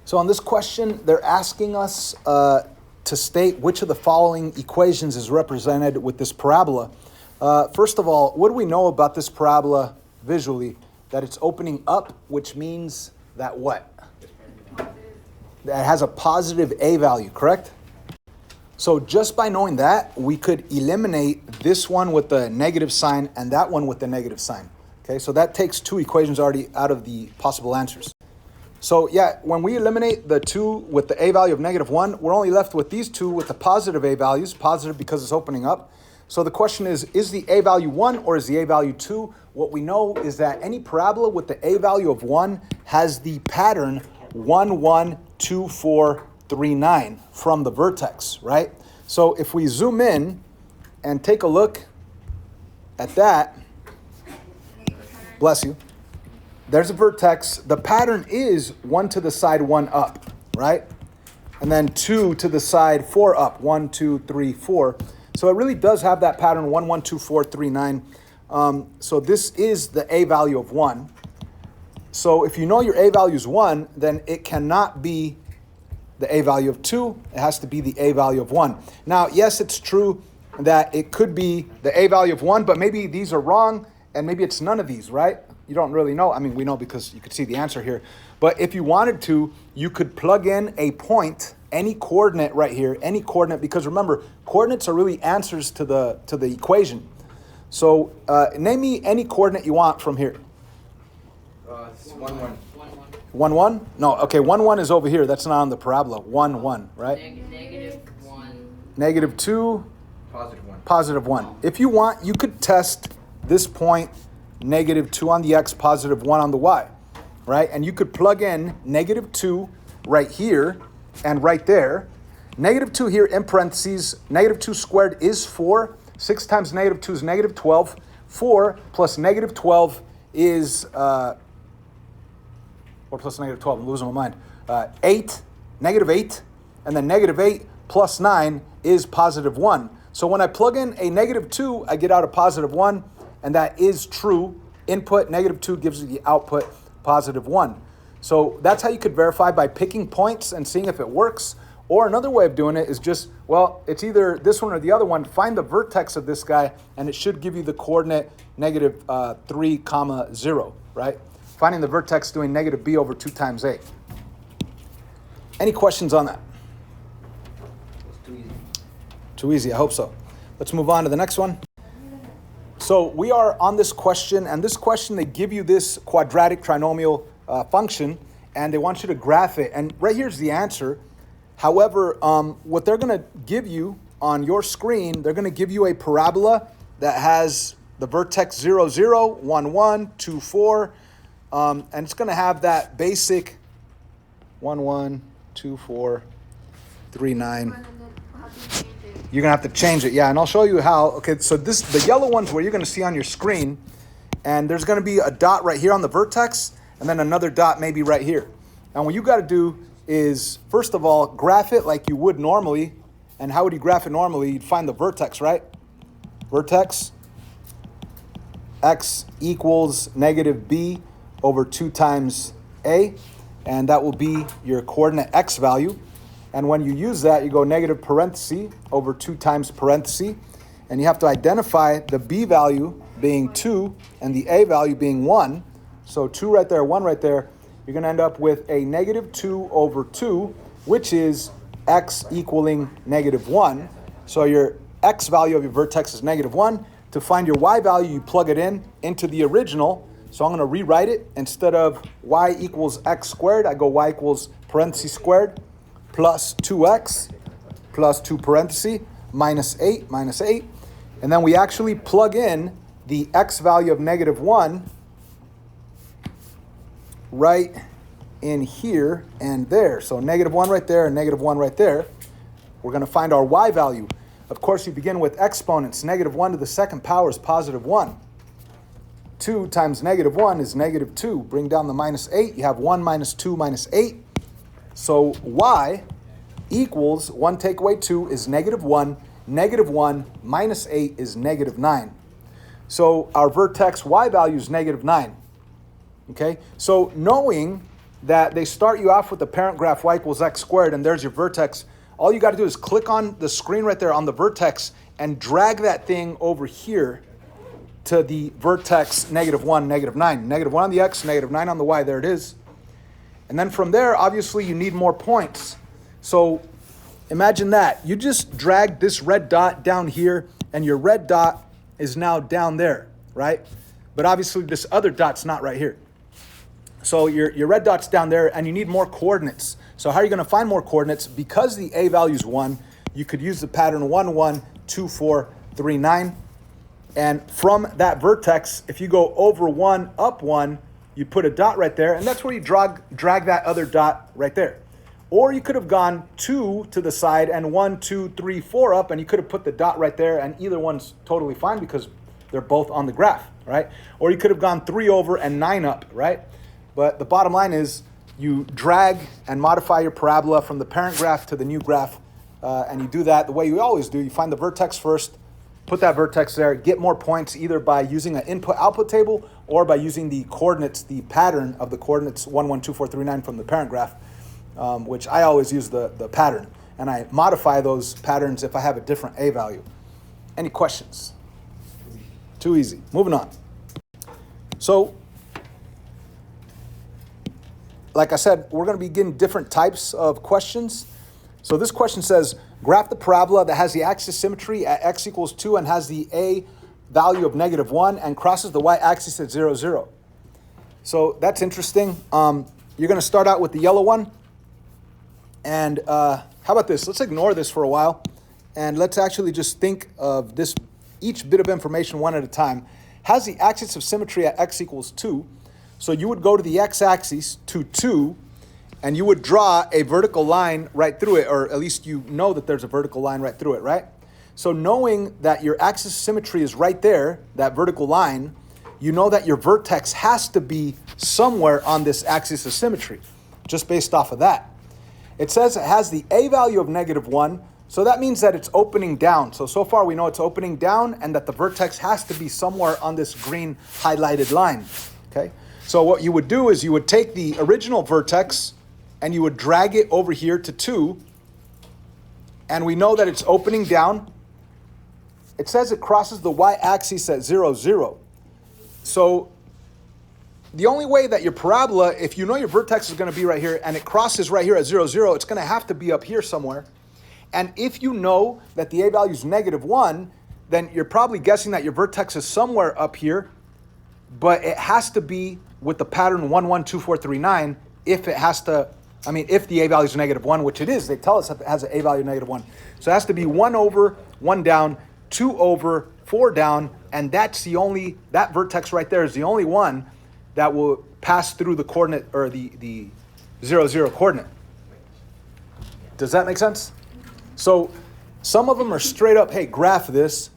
So on this question, they're asking us to state which of the following equations is represented with this parabola. First of all, what do we know about this parabola visually? That it's opening up, which means that what? That it has a positive a value, correct? So just by knowing that, we could eliminate this one with the negative sign and that one with the negative sign. Okay, so that takes two equations already out of the possible answers. So yeah, when we eliminate the two with the a value of -1, we're only left with these two with the positive a values, positive because it's opening up. So the question is the a value 1 or is the a value 2? What we know is that any parabola with the a value of 1 has the pattern 1, 1, 2, 4, 3, 9 from the vertex, right? So if we zoom in and take a look at that, bless you, there's a vertex. The pattern is 1 to the side, 1 up, right? And then 2 to the side, 4 up, 1, 2, 3, 4. So it really does have that pattern 1, 1, 2, 4, 3, 9. So this is the a value of 1. So if you know your a value is 1, then it cannot be the a value of 2. It has to be the a value of 1. Now, yes, it's true that it could be the a value of 1, but maybe these are wrong, and maybe it's none of these, right? You don't really know. I mean, we know because you could see the answer here. But if you wanted to, you could plug in a point, any coordinate right here, any coordinate, because remember, coordinates are really answers to the equation. So name me any coordinate you want from here. It's 1, 1. 1, 1? No, okay, 1, 1 is over here. That's not on the parabola. 1, 1, right? -1. -2. Positive 1. Positive 1. If you want, you could test this point, -2 on the x, positive 1 on the y, right? And you could plug in -2 right here and right there. -2 here in parentheses. -2 squared is 4. 6 times -2 is -12. 4 plus -12 is, or plus -12, I'm losing my mind. 8, -8, and then -8 plus 9 is positive 1. So when I plug in a -2, I get out a positive 1, and that is true. Input -2 gives you the output positive 1. So that's how you could verify by picking points and seeing if it works. Or another way of doing it is just, well, it's either this one or the other one. Find the vertex of this guy, and it should give you the coordinate -3, 0, right? Finding the vertex doing -b over 2 times a. Any questions on that? It's too easy. Too easy, I hope so. Let's move on to the next one. So we are on this question, and this question, they give you this quadratic trinomial function, and they want you to graph it. And right here's the answer. However, what they're going to give you on your screen, they're going to give you a parabola that has the vertex 0, 0, 1, 1, 2, 4, and it's going to have that basic 1, 1, 2, 4, 3, 9. You're going to have to change it, yeah, and I'll show you how. Okay, so the yellow one's where you're going to see on your screen, and there's going to be a dot right here on the vertex, and then another dot maybe right here. And what you got to do is, first of all, graph it like you would normally. And how would you graph it normally? You'd find the vertex, right? Vertex, x equals -b over 2 times a, and that will be your coordinate x value. And when you use that, you go negative parenthesis over 2 times parenthesis, and you have to identify the b value being 2 and the a value being 1. So 2 right there, 1 right there. You're going to end up with a -2 over 2, which is x equaling -1. So your x value of your vertex is -1. To find your y value, you plug it into the original. So I'm going to rewrite it. Instead of y equals x squared, I go y equals parenthesis squared plus 2x plus 2 parenthesis minus 8. And then we actually plug in the x value of -1 right in here and there. So -1 right there and -1 right there. We're going to find our y value. Of course, you begin with exponents. -1 to the second power is positive 1. 2 times -1 is -2. Bring down the -8. You have 1 minus 2 minus 8. So y equals 1 take away 2 is -1. -1 minus 8 is -9. So our vertex y value is -9. Okay, so knowing that they start you off with the parent graph y equals x squared, and there's your vertex. All you got to do is click on the screen right there on the vertex and drag that thing over here to the vertex -1, -9. -1 on the x, -9 on the y, there it is. And then from there, obviously, you need more points. So imagine that. You just drag this red dot down here, and your red dot is now down there, right? But obviously, this other dot's not right here. So your red dot's down there, and you need more coordinates. So how are you going to find more coordinates? Because the a value is 1, you could use the pattern 1, 1, 2, 4, 3, 9. And from that vertex, if you go over 1, up 1, you put a dot right there, and that's where you drag that other dot right there. Or you could have gone 2 to the side and 1, 2, 3, 4 up, and you could have put the dot right there, and either one's totally fine because they're both on the graph, right? Or you could have gone 3 over and 9 up, right? But the bottom line is you drag and modify your parabola from the parent graph to the new graph, and you do that the way you always do. You find the vertex first, put that vertex there, get more points either by using an input-output table or by using the coordinates, the pattern of the coordinates 1, 1, 2, 4, 3, 9 from the parent graph, which I always use the pattern. And I modify those patterns if I have a different a value. Any questions? Too easy. Moving on. So, like I said, we're going to be getting different types of questions. So this question says, graph the parabola that has the axis symmetry at x equals 2 and has the a value of -1 and crosses the y-axis at 0, 0. So that's interesting. You're going to start out with the yellow one. And how about this? Let's ignore this for a while. And let's actually just think of this, each bit of information one at a time. Has the axis of symmetry at x equals 2. So you would go to the x-axis to 2, and you would draw a vertical line right through it, or at least you know that there's a vertical line right through it, right? So knowing that your axis of symmetry is right there, that vertical line, you know that your vertex has to be somewhere on this axis of symmetry, just based off of that. It says it has the a value of -1, so that means that it's opening down. So far we know it's opening down and that the vertex has to be somewhere on this green highlighted line, okay? So what you would do is you would take the original vertex and you would drag it over here to 2, and we know that it's opening down. It says it crosses the y-axis at 0, 0. So the only way that your parabola, if you know your vertex is going to be right here and it crosses right here at 0, 0, it's going to have to be up here somewhere. And if you know that the a value is -1, then you're probably guessing that your vertex is somewhere up here, but it has to be with the pattern 1, 1, 2, 4, 3, 9, if it has to, if the a value is -1, which it is, they tell us that it has an a value -1. So it has to be 1 over, 1 down, 2 over, 4 down, and that's the only, that vertex right there is the only one that will pass through the coordinate, or the 0, 0 coordinate. Does that make sense? So some of them are straight up, hey, graph this,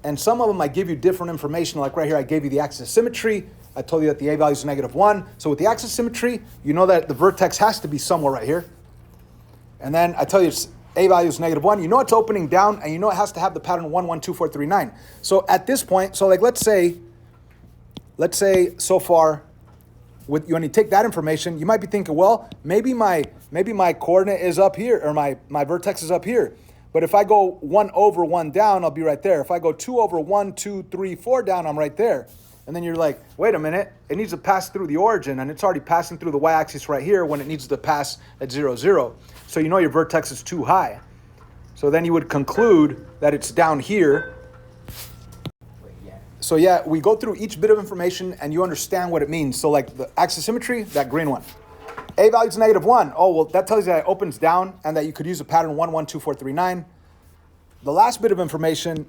and some of them I give you different information, like right here I gave you the axis of symmetry. I told you that the a value is -1. So with the axis symmetry, you know that the vertex has to be somewhere right here. And then I tell you it's a value is -1. You know it's opening down, and you know it has to have the pattern 1, 1, 2, 4, 3, 9. So at this point, so like let's say so far, when you take that information, you might be thinking, well, maybe my coordinate is up here, or my vertex is up here. But if I go 1 over, 1 down, I'll be right there. If I go 2 over, 1, 2, 3, 4 down, I'm right there. And then you're like, wait a minute, it needs to pass through the origin, and it's already passing through the y-axis right here when it needs to pass at 0, 0. So you know your vertex is too high. So then you would conclude that it's down here. So yeah, we go through each bit of information and you understand what it means. So like the axis of symmetry, that green one. A value is -1. Oh, well, that tells you that it opens down and that you could use a pattern 1, 1, 2, 4, 3, 9. The last bit of information,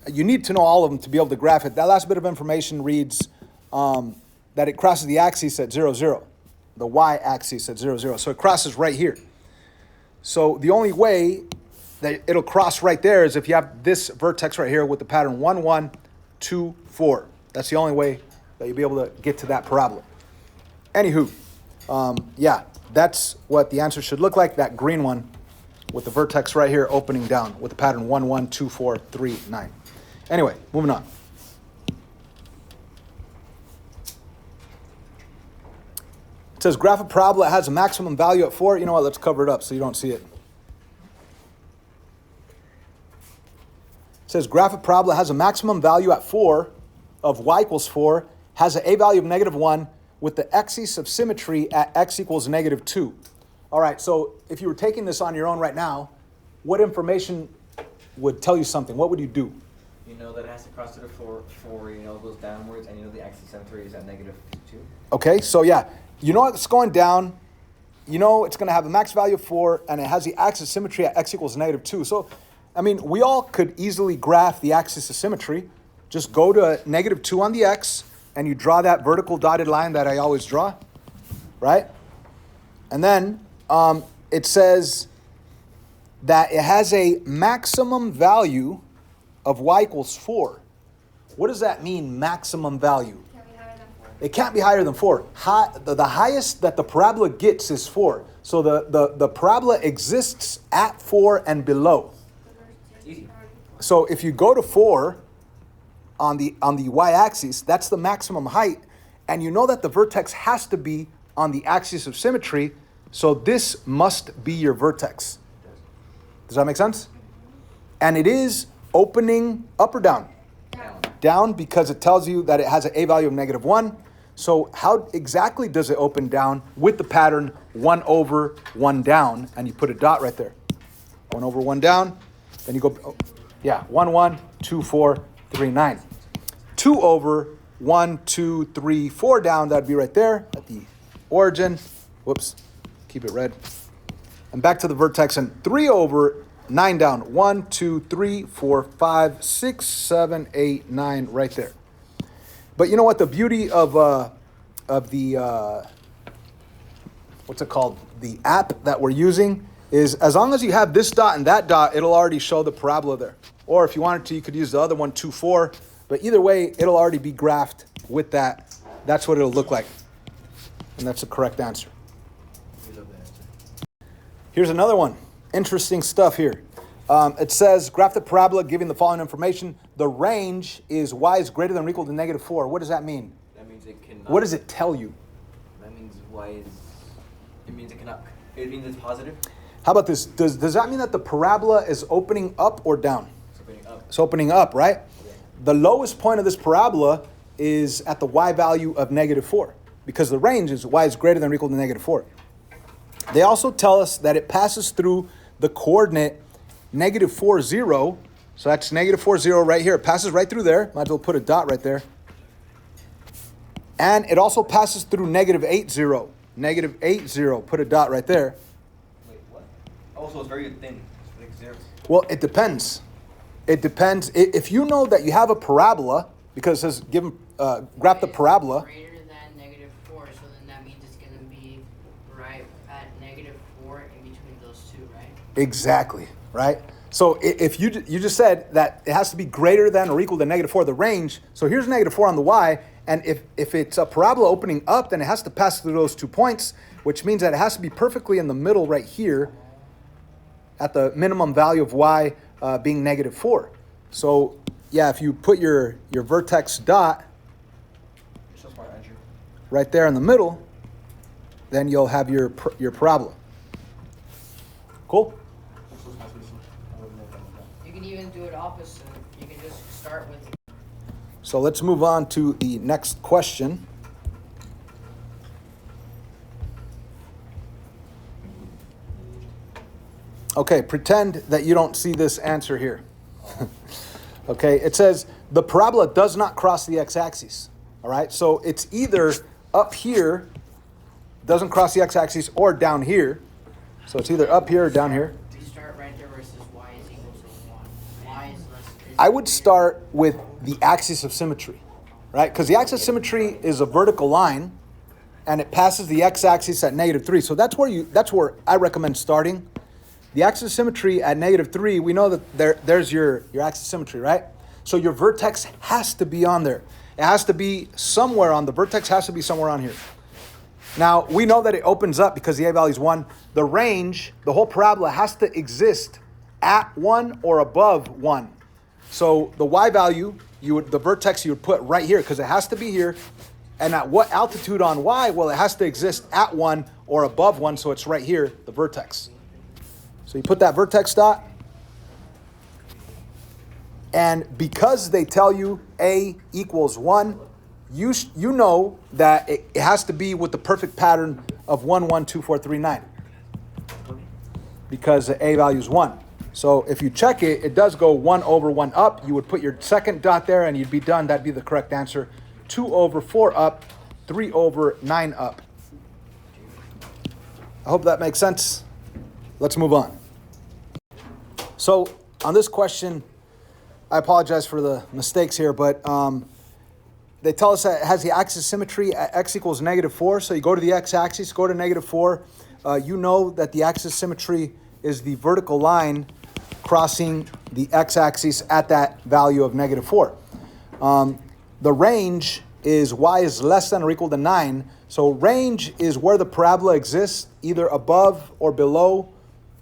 you need to know all of them to be able to graph it. That last bit of information reads that it crosses the axis at 0, 0. The y-axis at 0, 0. So it crosses right here. So the only way that it'll cross right there is if you have this vertex right here with the pattern 1, 1, 2, 4. That's the only way that you'll be able to get to that parabola. Anywho, yeah, that's what the answer should look like, that green one with the vertex right here opening down with the pattern 1, 1, 2, 4, 3, 9. Anyway, moving on. It says graph a parabola has a maximum value at 4. You know what? Let's cover it up so you don't see it. It says graph a parabola has a maximum value at 4 of y equals 4, has an a value of -1 with the axis of symmetry at x equals -2. All right, so if you were taking this on your own right now, what information would tell you something? What would you do? You know that it has to cross to the 4, goes downwards, and you know the axis symmetry is at -2. Okay, so yeah, you know it's going down, you know it's going to have a max value of 4, and it has the axis symmetry at x equals -2. So, I mean, we all could easily graph the axis of symmetry. Just go to -2 on the x, and you draw that vertical dotted line that I always draw, right? And then it says that it has a maximum value of y equals 4. What does that mean, maximum value? Can't be higher than 4. It can't be higher than 4. The highest that the parabola gets is 4. So the parabola exists at 4 and below. Easy. So if you go to 4 on the y-axis, that's the maximum height, and you know that the vertex has to be on the axis of symmetry, so this must be your vertex. Does that make sense? And it is opening up or down? Down. Down, because it tells you that it has an a value of -1. So how exactly does it open down? With the pattern 1 over 1 down, and you put a dot right there. 1 over 1 down, then you go, 1, 1, 2, 4, 3, 9. 2 over 1, 2, 3, 4 down, that'd be right there at the origin. Whoops, keep it red. And back to the vertex, and 3 over 9 down. 1, 2, 3, 4, 5, 6, 7, 8, 9, right there. But you know what? The beauty of the what's it called? The app that we're using is as long as you have this dot and that dot, it'll already show the parabola there. Or if you wanted to, you could use the other one, 2, 4. But either way, it'll already be graphed with that. That's what it'll look like. And that's the correct answer. We love that answer. Here's another one. Interesting stuff here. It says, graph the parabola giving the following information. The range is y is greater than or equal to -4. What does that mean? That means it cannot. What does it tell you? That means y is. It means it cannot. It means it's positive. How about this? Does that mean that the parabola is opening up or down? It's opening up. It's opening up, right? Yeah. The lowest point of this parabola is at the y value of -4, because the range is y is greater than or equal to -4. They also tell us that it passes through the coordinate -4, 0. So that's -4, 0 right here. It passes right through there. Might as well put a dot right there. And it also passes through -8, 0. -8, 0. Put a dot right there. Wait, what? Oh, so it's very thin. It's like 0. Well, it depends. It depends. If you know that you have a parabola, because it says graph the parabola. Greater than -4, so then that means it's going to be right at -4 in between those two, right? Exactly, right? So if you just said that it has to be greater than or equal to -4, the range. So here's -4 on the y, and if it's a parabola opening up, then it has to pass through those 2 points, which means that it has to be perfectly in the middle right here at the minimum value of y being -4. So yeah, if you put your vertex dot You're so smart, Andrew. right there in the middle, then you'll have your parabola. Cool? You can even do it opposite. You can just start with So let's move on to the next question. Okay, pretend that you don't see this answer here. Okay, it says the parabola does not cross the x-axis. All right, so it's either up here, doesn't cross the x-axis, or down here. So it's either up here or down here. start right there versus y is equal to 1. Y is less. I would start with the axis of symmetry, right? Because the axis of symmetry is a vertical line, and it passes the x-axis at -3. So that's where I recommend starting. The axis of symmetry at -3, we know that there's your axis of symmetry, right? So your vertex has to be on there. It has to be somewhere on the vertex, has to be somewhere on here. Now, we know that it opens up because the a value is 1. The range, the whole parabola has to exist at 1 or above 1. So the y value, the vertex you would put right here because it has to be here. And at what altitude on y? Well, it has to exist at 1 or above 1, so it's right here, the vertex. So you put that vertex dot. And because they tell you a equals 1, you know that it has to be with the perfect pattern of 1, 1, 2, 4, 3, 9. Because the a value is 1. So if you check it, it does go 1 over 1 up. You would put your second dot there and you'd be done. That'd be the correct answer. 2 over 4 up, 3 over 9 up. I hope that makes sense. Let's move on. So on this question, I apologize for the mistakes here, but they tell us that it has the axis symmetry at x equals -4. So you go to the x-axis, go to -4. You know that the axis symmetry is the vertical line crossing the x-axis at that value of -4. The range is y is less than or equal to 9. So range is where the parabola exists, either above or below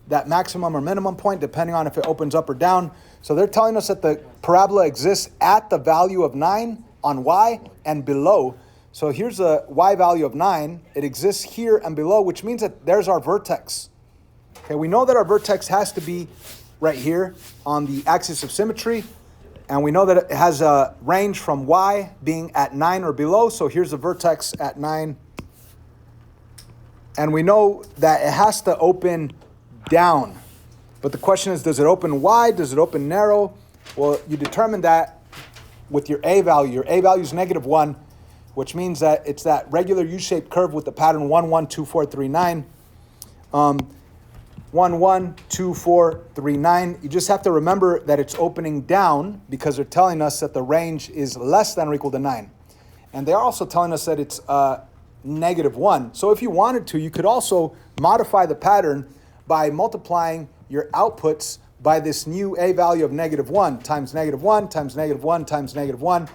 that maximum or minimum point, depending on if it opens up or down. So they're telling us that the parabola exists at the value of 9 on y and below. So here's a y value of 9. It exists here and below, which means that there's our vertex. Okay, we know that our vertex has to be right here on the axis of symmetry. And we know that it has a range from y being at 9 or below. So here's the vertex at 9. And we know that it has to open down. But the question is, does it open wide? Does it open narrow? Well, you determine that with your a value. Your a value is -1, which means that it's that regular U-shaped curve with the pattern 1, 1, 2, 4, 3, 9. 1, 1, 2, 4, 3, 9. You just have to remember that it's opening down because they're telling us that the range is less than or equal to 9. And they're also telling us that it's -1. So if you wanted to, you could also modify the pattern by multiplying your outputs by this new a value of -1 times -1 times -1 times -1.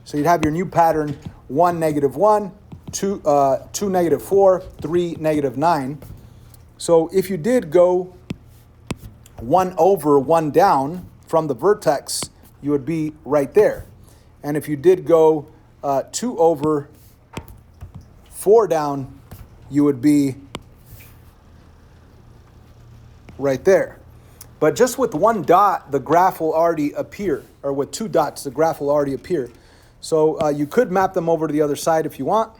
So you'd have your new pattern 1, -1, 2, 2, -4, 3, -9. So if you did go 1 over 1 down from the vertex, you would be right there. And if you did go 2 over 4 down, you would be right there. But just with 1 dot, the graph will already appear, or with 2 dots, the graph will already appear. So you could map them over to the other side if you want.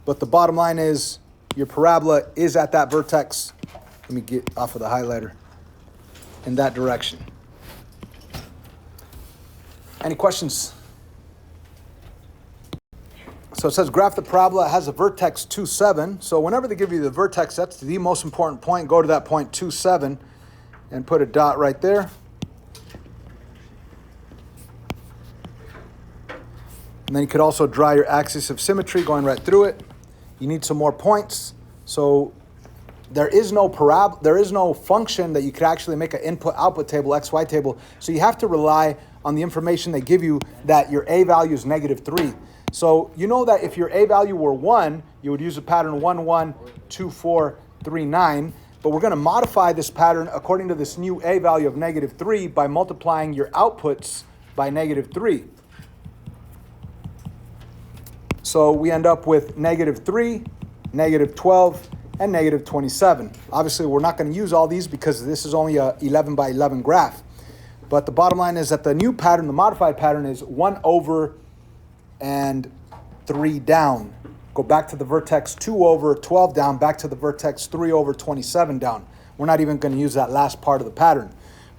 But the bottom line is your parabola is at that vertex. Let me get off of the highlighter in that direction. Any questions? So it says graph the parabola. It has a vertex 2, 7. So whenever they give you the vertex, that's the most important point. Go to that point 2, 7 and put a dot right there. And then you could also draw your axis of symmetry going right through it. You need some more points. So there is no function that you could actually make an input-output table, XY table. So you have to rely on the information they give you that your a value is -3. So you know that if your a value were 1, you would use a pattern 1, 1, 2, 4, 3, 9. But we're going to modify this pattern according to this new a value of -3 by multiplying your outputs by -3. So we end up with -3, -12, and -27. Obviously, we're not going to use all these because this is only a 11 by 11 graph. But the bottom line is that the new pattern, the modified pattern, is 1 over and 3 down. Go back to the vertex 2 over 12 down, back to the vertex 3 over 27 down. We're not even going to use that last part of the pattern.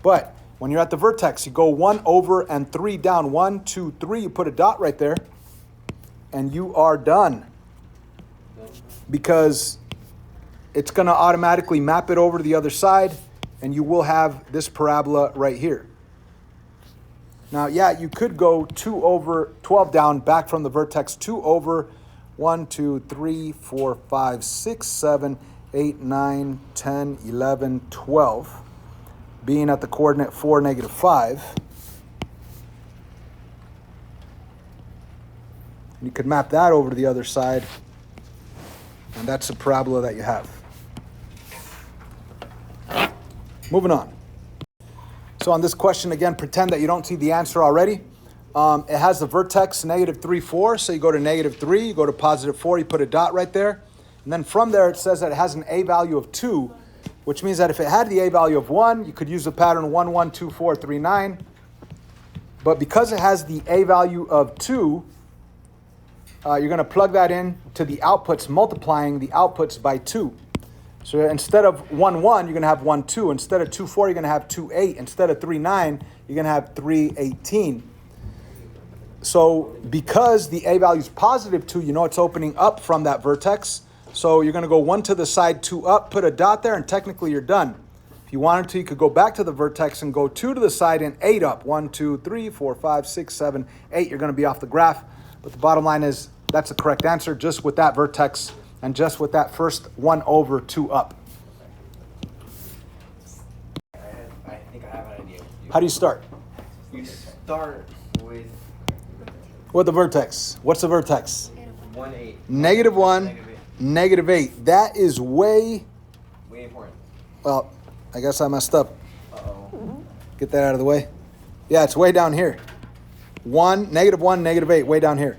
But when you're at the vertex, you go 1 over and 3 down. 1, 2, 3, you put a dot right there, and you are done. Because it's going to automatically map it over to the other side, and you will have this parabola right here. Now, yeah, you could go 2 over 12 down, back from the vertex 2 over 1, 2, 3, 4, 5, 6, 7, 8, 9, 10, 11, 12, being at the coordinate 4, -5. You could map that over to the other side, and that's the parabola that you have. Moving on. So on this question, again, pretend that you don't see the answer already. It has the vertex -3, 4. So you go to -3, you go to +4, you put a dot right there. And then from there, it says that it has an A value of 2, which means that if it had the A value of 1, you could use the pattern 1, 1, 2, 4, 3, 9. But because it has the A value of 2, you're going to plug that in to the outputs, multiplying the outputs by 2. So instead of 1, 1, you're going to have 1, 2. Instead of 2, 4, you're going to have 2, 8. Instead of 3, 9, you're going to have 3, 18. So because the A value is +2, you know it's opening up from that vertex. So you're going to go 1 to the side, 2 up, put a dot there, and technically you're done. If you wanted to, you could go back to the vertex and go 2 to the side and 8 up. 1, 2, 3, 4, 5, 6, 7, 8. You're going to be off the graph. But the bottom line is that's the correct answer just with that vertex and just with that first 1 over 2 up. I think I have an idea. How do you start? You start with With the vertex. What's the vertex? 1, 8. -1, -8. That is way important. well, I guess I messed up. Uh-oh. Get that out of the way. Yeah, it's way down here. -1, -8, way down here.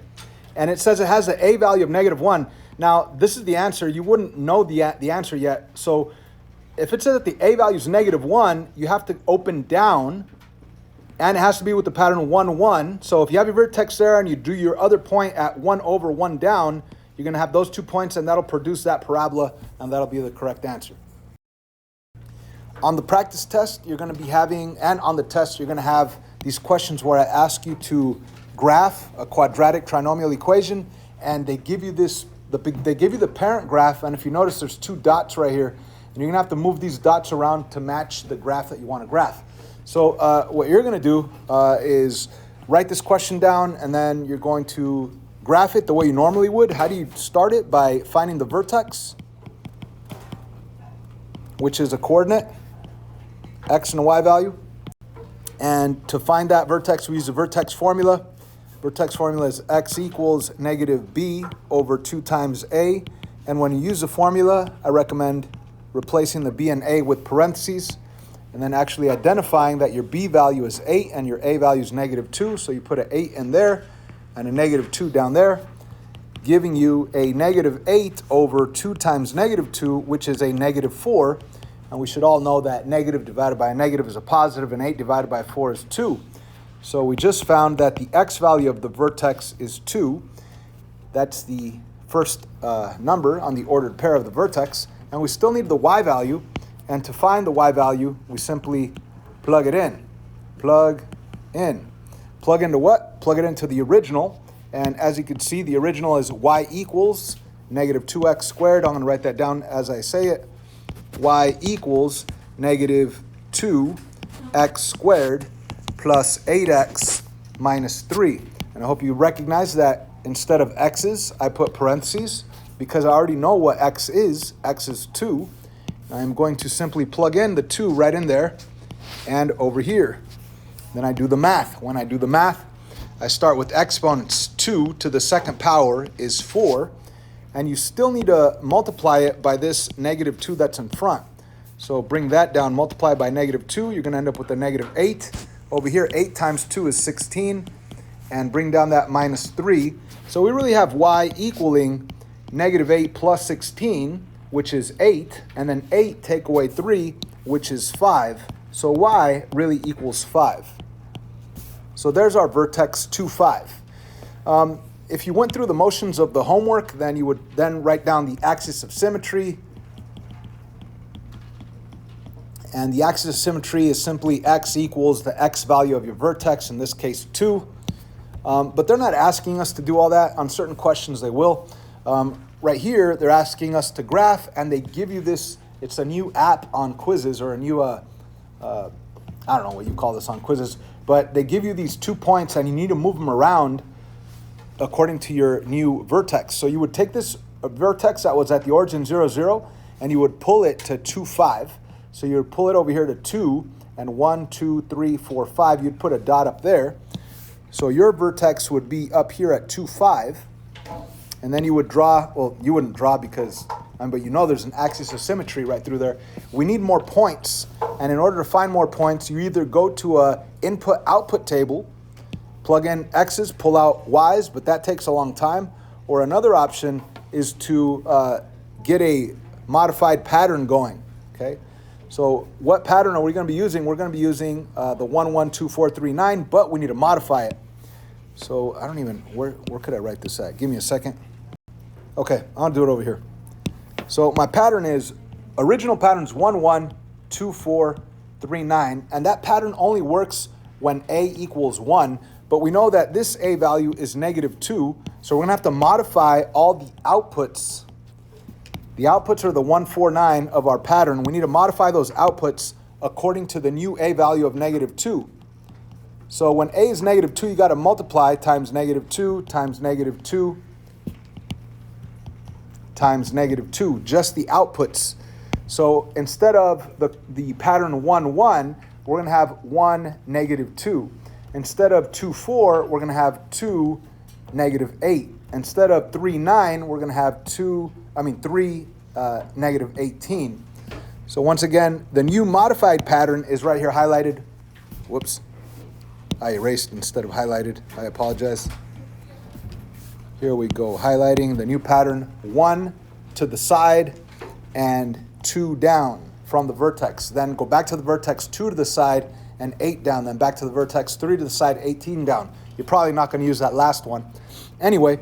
And it says it has an A value of -1. Now, this is the answer. You wouldn't know the answer yet. So if it says that the A value is -1, you have to open down, and it has to be with the pattern 1, 1. So if you have your vertex there and you do your other point at 1 over 1 down, you're going to have those 2 points, and that'll produce that parabola, and that'll be the correct answer. On the practice test, you're going to be having, and on the test, you're going to have these questions where I ask you to graph a quadratic trinomial equation, and they give you this, they give you the parent graph, and if you notice, there's 2 dots right here, and you're going to have to move these dots around to match the graph that you want to graph. So what you're going to do is write this question down, and then you're going to graph it the way you normally would. How do you start it? By finding the vertex, which is a coordinate, x and a y value. And to find that vertex, we use the vertex formula. Vertex formula is x equals -b over 2 times a. And when you use the formula, I recommend replacing the b and a with parentheses, and then actually identifying that your b value is 8 and your a value is -2. So you put an 8 in there and a -2 down there, giving you a -8 over 2 times -2, which is a -4. And we should all know that negative divided by a negative is a positive, and 8 divided by 4 is 2. So we just found that the x value of the vertex is 2. That's the first number on the ordered pair of the vertex. And we still need the y value. And to find the y value, we simply plug it in. Plug in. Plug into what? Plug it into the original. And as you can see, the original is y equals -2x squared. I'm going to write that down as I say it. Y equals -2x squared plus 8x minus 3. And I hope you recognize that instead of x's, I put parentheses because I already know what x is. X is 2. I'm going to simply plug in the 2 right in there and over here. Then I do the math. When I do the math, I start with exponents. 2 to the second power is 4. And you still need to multiply it by this -2 that's in front. So bring that down, multiply by -2. You're going to end up with a -8. Over here, 8 times 2 is 16. And bring down that -3. So we really have y equaling -8 plus 16, which is 8. And then 8 take away 3, which is 5. So y really equals 5. So there's our vertex 2, 5. If you went through the motions of the homework, then you would then write down the axis of symmetry. And the axis of symmetry is simply x equals the x value of your vertex, in this case 2. But they're not asking us to do all that. On certain questions they will. Right here, they're asking us to graph, and they give you this. It's a new app on quizzes, or a new, I don't know what you call this on quizzes, but they give you these 2 points, and you need to move them around according to your new vertex. So you would take this vertex that was at the origin 0, 0, and you would pull it to 2, 5. So you would pull it over here to 2, and 1, 2, 3, 4, 5. You'd put a dot up there. So your vertex would be up here at 2, 5. And then you would draw, well, you wouldn't draw because, but you know there's an axis of symmetry right through there. We need more points. And in order to find more points, you either go to a input-output table, plug in x's, pull out y's, but that takes a long time. Or another option is to get a modified pattern going, okay? So what pattern are we going to be using? We're going to be using the 1, 1, 2, 4, 3, 9, but we need to modify it. So I don't even, where could I write this at? Give me a second. Okay, I'll do it over here. So my pattern is, original pattern is 1, 1, 2, 4, 3, 9, and that pattern only works when a equals 1, but we know that this a value is negative 2, so we're going to have to modify all the outputs. The outputs are the 1, 4, 9 of our pattern. We need to modify those outputs according to the new a value of negative 2. So when a is negative 2, you got to multiply times negative 2 times negative 2 times negative 2, just the outputs. So instead of the pattern 1, 1, we're going to have 1, negative 2. Instead of 2, 4, we're going to have 2, negative 8. Instead of 3, 9, we're going to have 3, negative 18. So once again, the new modified pattern is right here highlighted. Whoops. I erased instead of highlighted. I apologize. Here we go, highlighting the new pattern, 1 to the side and 2 down from the vertex. Then go back to the vertex, 2 to the side and 8 down. Then back to the vertex, 3 to the side, 18 down. You're probably not going to use that last one. Anyway,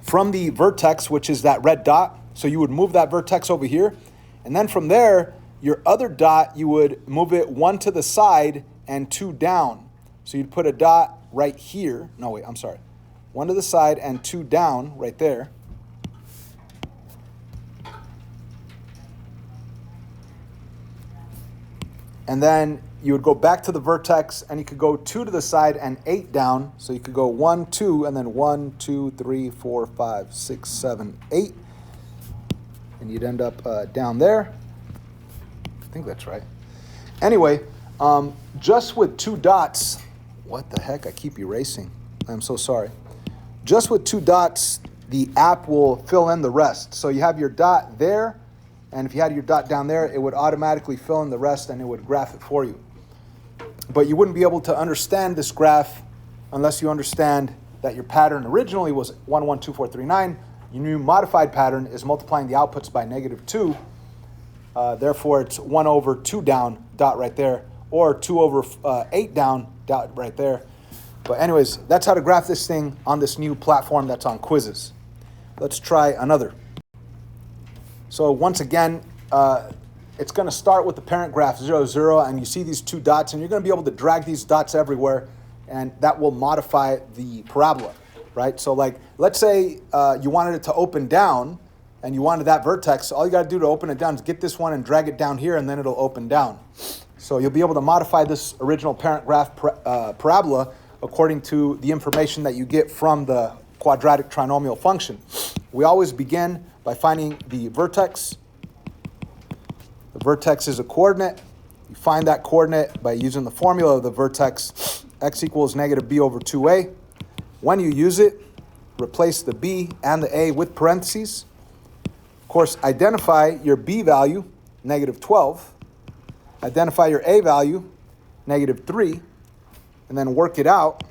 from the vertex, which is that red dot, so you would move that vertex over here. And then from there, your other dot, you would move it 1 to the side and 2 down. So you'd put a dot right here. No, wait, I'm sorry. 1 to the side and 2 down right there. And then you would go back to the vertex and you could go 2 to the side and 8 down. So you could go 1, 2, and then 1, 2, 3, 4, 5, 6, 7, 8. And you'd end up down there. I think that's right. Anyway, just with 2 dots, what the heck? I keep erasing. I'm so sorry. Just with 2 dots, the app will fill in the rest. So you have your dot there, and if you had your dot down there, it would automatically fill in the rest and it would graph it for you. But you wouldn't be able to understand this graph unless you understand that your pattern originally was 1, 1, 2, 4, 3, 9. Your new modified pattern is multiplying the outputs by negative 2. Therefore, it's 1 over 2 down, dot right there, or 2 over 8 down, dot right there. But anyways, that's how to graph this thing on this new platform that's on quizzes. Let's try another. So once again, it's going to start with the parent graph 0, 0, and you see these 2 dots, and you're going to be able to drag these dots everywhere, and that will modify the parabola, right? So like, let's say you wanted it to open down, and you wanted that vertex. All you got to do to open it down is get this one and drag it down here, and then it'll open down. So you'll be able to modify this original parent graph parabola according to the information that you get from the quadratic trinomial function. We always begin by finding the vertex. The vertex is a coordinate. You find that coordinate by using the formula of the vertex, x equals negative b over 2a. When you use it, replace the b and the a with parentheses. Of course, identify your b value, negative 12. Identify your a value, negative 3, and then work it out,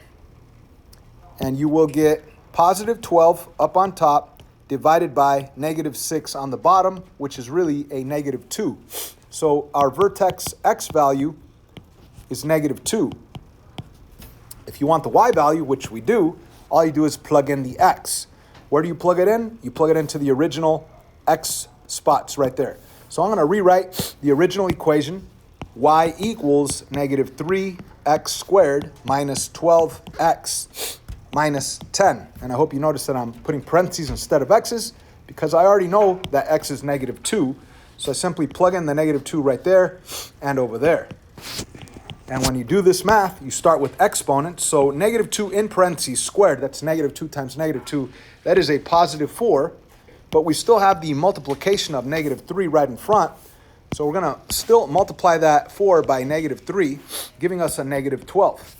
and you will get positive 12 up on top divided by negative 6 on the bottom, which is really a negative 2. So our vertex x value is negative 2. If you want the y value, which we do, all you do is plug in the x. Where do you plug it in? You plug it into the original x spots right there. So I'm going to rewrite the original equation. Y equals negative 3x squared minus 12x minus 10. And I hope you notice that I'm putting parentheses instead of x's because I already know that x is negative 2. So I simply plug in the negative 2 right there and over there. And when you do this math, you start with exponents. So negative 2 in parentheses squared, that's negative 2 times negative 2. That is a positive 4. But we still have the multiplication of negative 3 right in front. So we're going to still multiply that 4 by negative 3, giving us a negative 12.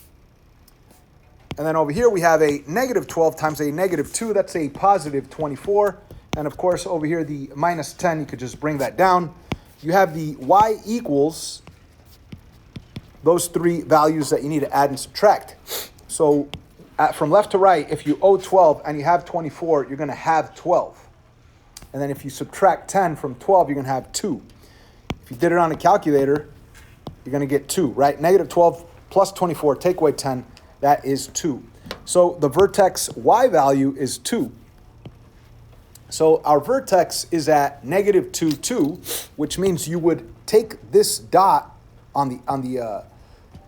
And then over here we have a negative 12 times a negative 2. That's a positive 24. And of course over here the minus 10, you could just bring that down. You have the y equals those 3 values that you need to add and subtract. So from left to right, if you owe 12 and you have 24, you're going to have 12. And then if you subtract 10 from 12, you're going to have 2. If you did it on a calculator, you're going to get 2, right? Negative 12 plus 24, take away 10, that is 2. So the vertex y value is 2. So our vertex is at negative 2, 2, which means you would take this dot on the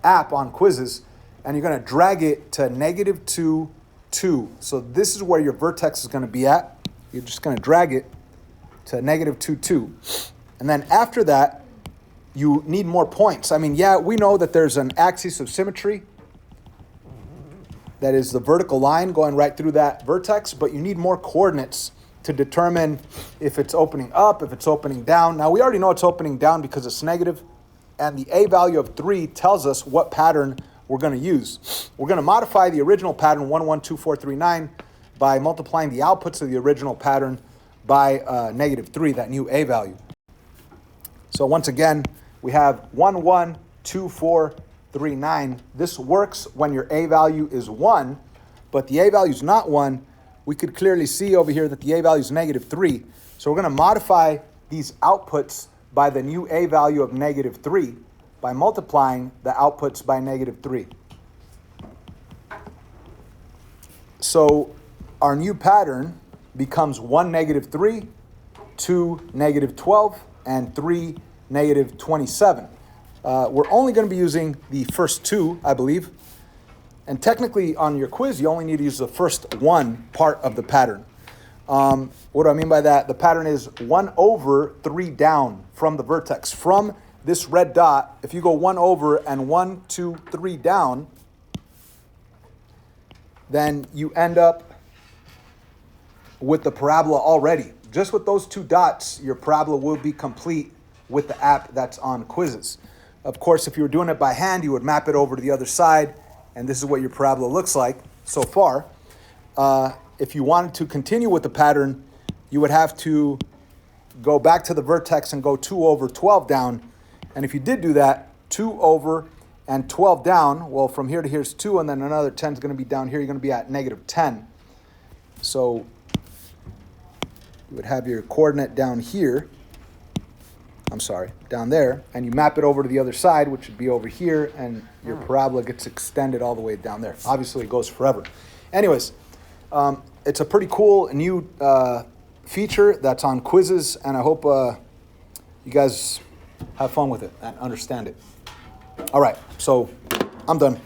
app on quizzes, and you're going to drag it to negative 2, 2. So this is where your vertex is going to be at. You're just going to drag it to negative 2, 2. And then after that, you need more points. I mean, yeah, we know that there's an axis of symmetry. That is the vertical line going right through that vertex, but you need more coordinates to determine if it's opening up, if it's opening down. Now, we already know it's opening down because it's negative, and the a value of 3 tells us what pattern we're going to use. We're going to modify the original pattern 1, 1, 2, 4, 3, 9 by multiplying the outputs of the original pattern by negative 3, that new a value. So once again, we have 1, 1, 2, 4, 3, 9. This works when your a value is 1, but the a value is not 1. We could clearly see over here that the a value is negative 3. So we're going to modify these outputs by the new a value of negative 3 by multiplying the outputs by negative 3. So our new pattern becomes 1, negative 3, 2, negative 12, and 3, negative 27. We're only going to be using the first 2, I believe. And technically, on your quiz, you only need to use the first 1 part of the pattern. What do I mean by that? The pattern is 1 over 3 down from the vertex. From this red dot, if you go 1 over and 1, 2, 3 down, then you end up with the parabola already. Just with those 2 dots, your parabola will be complete with the app that's on quizzes. Of course, if you were doing it by hand, you would map it over to the other side, and this is what your parabola looks like so far. If you wanted to continue with the pattern, you would have to go back to the vertex and go 2 over 12 down. And if you did do that, 2 over and 12 down, well, from here to here's 2, and then another 10 is going to be down here. You're going to be at negative 10. So you would have your coordinate down here. Down there, and you map it over to the other side, which would be over here, and your parabola gets extended all the way down there. Obviously, it goes forever. Anyways, it's a pretty cool new feature that's on quizzes, and I hope you guys have fun with it and understand it. All right, so I'm done.